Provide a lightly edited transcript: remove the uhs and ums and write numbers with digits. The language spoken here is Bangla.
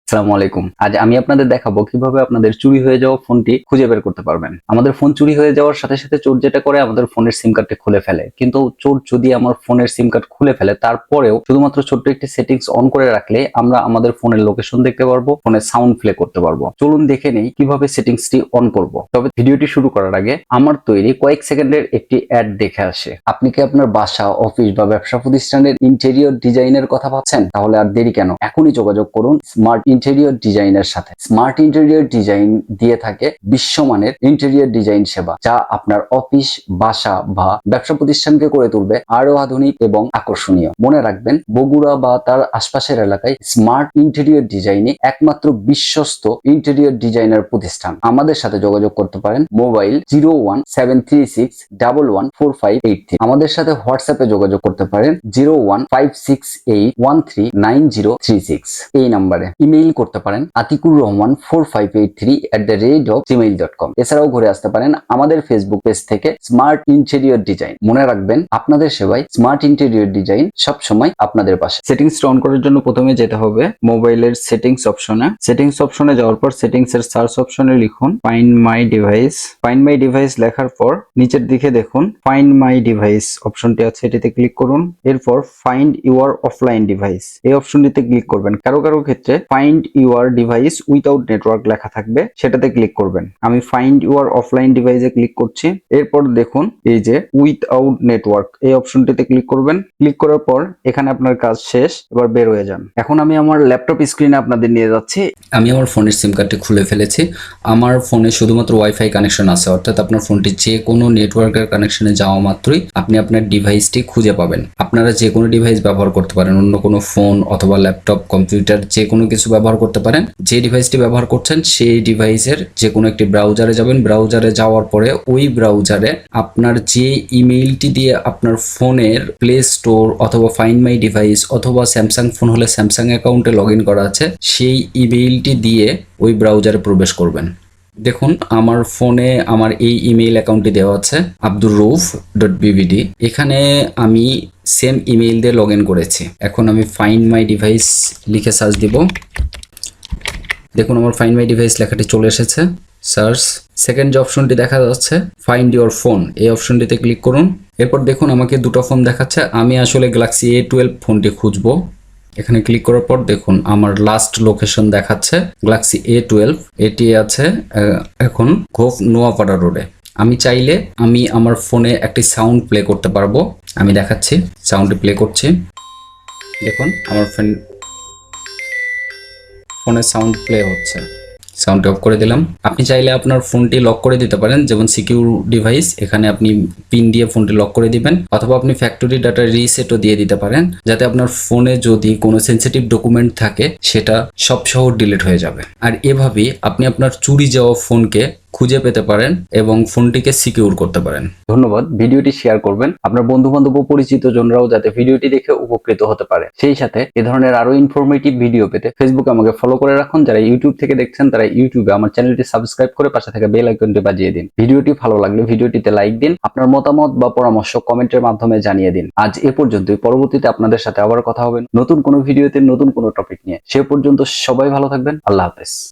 আসসালামু আলাইকুম। আজ আমি আপনাদের দেখাবো কিভাবে আপনাদের চুরি হয়ে যাওয়া ফোনটি খুঁজে বের করতে পারবেন। আমাদের ফোন চুরি হয়ে যাওয়ার সাথে সাথে চোর যেটা করে আমাদের ফোনের সিম কার্ডটি খুলে ফেলে। কিন্তু চোর যদি আমার ফোনের সিম কার্ড খুলে ফেলে তারপরেও শুধুমাত্র ছোট্ট একটি সেটিংস অন করে রাখলে আমরা আমাদের ফোনের লোকেশন দেখতে পারবো, ফোনের সাউন্ড প্লে করতে পারবো। চলুন দেখে নেই কিভাবে সেটিংসটি অন করব। তবে ভিডিওটি শুরু করার আগে আমার তৈরি কয়েক সেকেন্ডের একটি অ্যাড দেখে আসে। আপনি কি আপনার বাসা, অফিস বা ব্যবসা প্রতিষ্ঠানের ইন্টেরিয়র ডিজাইনের কথা ভাবছেন? তাহলে আর দেরি কেন, এখনই যোগাযোগ করুন স্মার্ট ইন্টেরিয়র ডিজাইনের সাথে। স্মার্ট ইন্টেরিয়র ডিজাইন দিয়ে থাকে বিশ্বমানের ইন্টেরিয়র ডিজাইন সেবা, যা আপনার অফিস, বাসা বা ব্যবসা প্রতিষ্ঠানকে করে তুলবে আরো আধুনিক এবং আকর্ষণীয়। মনে রাখবেন, বগুড়া বা তার আশপাশের এলাকায় স্মার্ট ইন্টেরিয়র ডিজাইনে একমাত্র বিশ্বস্ত ইন্টেরিয়র ডিজাইনার প্রতিষ্ঠান। আমাদের সাথে যোগাযোগ করতে পারেন মোবাইল 017361114583। আমাদের সাথে হোয়াটসঅ্যাপে যোগাযোগ করতে পারেন 01568139036। এই নাম্বারে ইমেইল করতে পারেন atikurrahman4583@gmail.com। এছাড়াও ঘুরে আসতে পারেন আমাদের ফেসবুক পেজ থেকে স্মার্ট ইন্টেরিয়র ডিজাইন। মনে রাখবেন, আপনাদের সেবায় স্মার্ট ইন্টেরিয়র ডিজাইন সব সময় আপনাদের পাশে। সেটিংস অন করার জন্য প্রথমে যেতে হবে মোবাইলের সেটিংস অপশনে। সেটিংস অপশনে যাওয়ার পর সেটিংস এর সার্চ অপশনে লিখুন find my device. Find my device লেখার পর নিচের দিকে দেখুন ফাইন্ড মাই ডিভাইস অপশনটি আছে, এটিতে ক্লিক করুন। এরপর ফাইন্ড ইউর অফলাইন ডিভাইস এই অপশনটিতে ক্লিক করবেন। কারো কারো ক্ষেত্রে find your device without network লেখা থাকবে, সেটাতে ক্লিক করবেন। আমি ফাইন্ড ইউর অফলাইন ডিভাইসে ক্লিক করছি। এরপর দেখুন এই যে উইথআউট নেটওয়ার্ক এই অপশনটিতে ক্লিক করবেন। ক্লিক করার পর এখানে আপনার কাজ শেষ, এবার বের হয়ে যান। এখন আমি আমার ল্যাপটপ স্ক্রিনে আপনাদের নিয়ে যাচ্ছি। আমি আমার ফোনের সিম কার্ডটি খুলে ফেলেছি। আমার ফোনে শুধুমাত্র ওয়াইফাই কানেকশন আছে, অর্থাৎ আপনার ফোনটি যে কোনো নেটওয়ার্কের কানেকশনে যাওয়া মাত্রই আপনি আপনার ডিভাইসটি খুঁজে পাবেন। আপনারা যে কোনো ডিভাইস ব্যবহার করতে পারেন, অন্য কোনো ফোন অথবা ল্যাপটপ, কম্পিউটার, যে কোনো কিছু ব্যবহার করতে পারেন। যে ডিভাইসটি ব্যবহার করছেন সেই ডিভাইসের যে কোনো একটি ব্রাউজারে যাবেন। ব্রাউজারে যাওয়ার পরে ওই ব্রাউজারে আপনার যে ইমেইলটি দিয়ে আপনার ফোনের প্লে স্টোর অথবা ফাইন্ড মাই ডিভাইস অথবা স্যামসাং ফোন হলে স্যামসাং অ্যাকাউন্টে লগ ইন করা আছে, সেই ইমেইলটি দিয়ে ওই ব্রাউজারে প্রবেশ করবেন। দেখুন আমার ফোনে আমার এই ইমেইল অ্যাকাউন্টটি দেওয়া আছে abdurrouf.bvd। এখানে আমি সেম ইমেইল দিয়ে লগ ইন করেছি। এখন আমি ফাইন্ড মাই ডিভাইস লিখে সার্চ দিব। দেখুন আমার ফাইন্ড মাই ডিভাইস লেখাটি চলে এসেছে। সার্চ সেকেন্ড যে অপশনটি দেখা যাচ্ছে ফাইন্ড ইউর ফোন, এই অপশনটিতে ক্লিক করুন। এরপর দেখুন আমাকে দুটো ফোন দেখাচ্ছে। আমি আসলে গ্যালাক্সি A12 ফোনটি খুঁজবো। এখানে ক্লিক করার পর দেখুন আমার লাস্ট লোকেশন দেখাচ্ছে গ্যালাক্সি A12, এটি আছে এখন ঘোফ নোয়াপাড়া রোডে। আমি চাইলে আমি আমার ফোনে একটি সাউন্ড প্লে করতে পারবো। আমি দেখাচ্ছি, সাউন্ডটি প্লে করছি। দেখুন আমার ফোনে সাউন্ড প্লে হচ্ছে। সাউন্ড অফ করে দিলাম। আপনি চাইলে আপনার ফোনটি লক করে দিতে পারেন, যেমন সিকিউর ডিভাইস, এখানে আপনি পিন দিয়ে ফোনটি লক করে দিবেন, অথবা আপনি ফ্যাক্টরি ডাটা রিসেটও দিয়ে দিতে পারেন, যাতে আপনার ফোনে যদি কোনো সেন্সিটিভ ডকুমেন্ট থাকে সেটা সব সহ ডিলিট হয়ে যাবে। আর এভাবেই আপনি আপনার চুরি যাওয়া ফোনকে খুঁজে পেতে পারেন এবং ফোনটিকে সিকিউর করতে পারেন। ধন্যবাদ। ভিডিওটি শেয়ার করবেন আপনার বন্ধু বান্ধব ও পরিচিত জনরাও যাতে ভিডিওটি দেখে উপকৃত হতে পারে। সেই সাথে এ ধরনের আরো ইনফরমেটিভ ভিডিও পেতে ফেসবুকে আমাকে ফলো করে রাখুন। যারা ইউটিউব থেকে দেখছেন তারা ইউটিউবে আমার চ্যানেলটি সাবস্ক্রাইব করে পাশে থাকা বেল আইকনটি বাজিয়ে দিন। ভিডিওটি ভালো লাগলে ভিডিওটিতে লাইক দিন। আপনার মতামত বা পরামর্শ কমেন্টের মাধ্যমে জানিয়ে দিন। আজ এ পর্যন্তই। পরবর্তীতে আপনাদের সাথে আবার কথা হবে নতুন কোনো ভিডিওতে নতুন কোনো টপিক নিয়ে। সে পর্যন্ত সবাই ভালো থাকবেন। আল্লাহ হাফেজ।